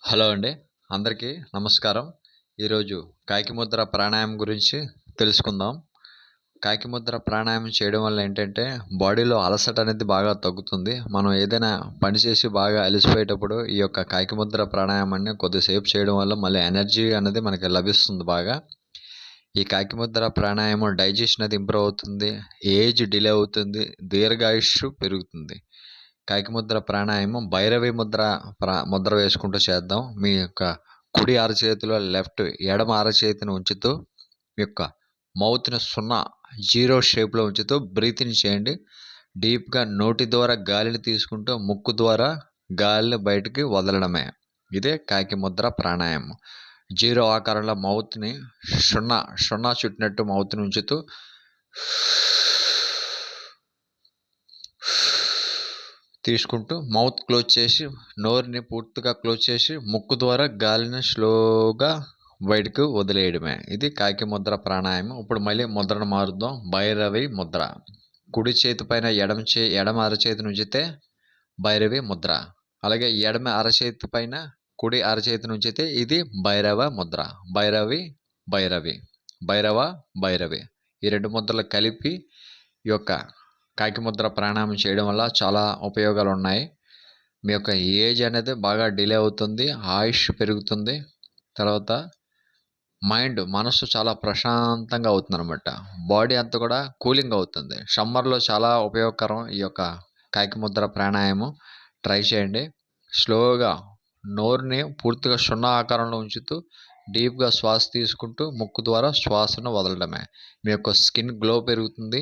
Hello అండి. అందరికీ నమస్కారం. ఈరోజు కాకిముద్ర ప్రాణాయామం గురించి తెలుసుకుందాం. కాకిముద్ర ప్రాణాయామం చేయడం వల్ల ఏంటంటే బాడీలో అలసట అనేది బాగా తగ్గుతుంది. మనం ఏదైనా పని చేసి బాగా అలసిపోయేటప్పుడు ఈ యొక్క కాకిముద్ర ప్రాణాయామాన్ని కొద్దిసేపు చేయడం వల్ల మళ్ళీ ఎనర్జీ అనేది మనకి లభిస్తుంది బాగా. ఈ కాకిముద్ర ప్రాణాయామం డైజెషన్ అది ఇంప్రూవ్ అవుతుంది. ఏజ్ డిలే అవుతుంది. దీర్ఘాయుష్షు పెరుగుతుంది. కాకిముద్ర ప్రాణాయామం భైరవి ముద్ర వేసుకుంటూ చేద్దాం. మీ యొక్క కుడి అరచేతిలో ఎడమ అరచేతిని ఉంచుతూ మీ యొక్క మౌత్‌ని 0 షేప్‌లో ఉంచుతూ బ్రీతింగ్ చేయండి. డీప్‌గా నోటి ద్వారా గాలిని తీసుకుంటూ ముక్కు ద్వారా గాలిని బయటికి వదలడమే. ఇదే కాకిముద్ర ప్రాణాయామం. 0 ఆకారంలో మౌత్‌ని 0 చుట్టినట్టు మౌత్‌ని ఉంచుతూ తీసుకుంటూ మౌత్ క్లోజ్ చేసి నోరుని పూర్తిగా క్లోజ్ చేసి ముక్కు ద్వారా గాలిని స్లోగా బయటకు వదిలేయడమే. ఇది కాకిముద్ర ప్రాణాయామం. ఇప్పుడు మళ్ళీ ముద్రను మారుద్దాం. భైరవి ముద్ర. కుడి చేతి పైన ఎడమ అరచేతిని ఉంచితే భైరవి ముద్ర. అలాగే ఎడమ అరచేతి పైన కుడి అరచేతిని ఉంచితే ఇది భైరవ ముద్ర. భైరవి భైరవి భైరవ భైరవి ఈ 2 ముద్రలు కలిపి ఈ యొక్క కాకిముద్ర ప్రాణాయామం చేయడం వల్ల చాలా ఉపయోగాలు ఉన్నాయి. మీ యొక్క ఏజ్ అనేది బాగా డిలే అవుతుంది. ఆయుష్ పెరుగుతుంది. తర్వాత మనసు చాలా ప్రశాంతంగా అవుతుందనమాట. బాడీ అంతా కూడా కూలింగ్ అవుతుంది. సమ్మర్‌లో చాలా ఉపయోగకరం ఈ యొక్క కాకిముద్ర ప్రాణాయామం. ట్రై చేయండి. స్లోగా నోరుని పూర్తిగా 0 ఆకారంలో ఉంచుతూ డీప్‌గా శ్వాస తీసుకుంటూ ముక్కు ద్వారా శ్వాసను వదలడమే. మీ యొక్క స్కిన్ గ్లో పెరుగుతుంది.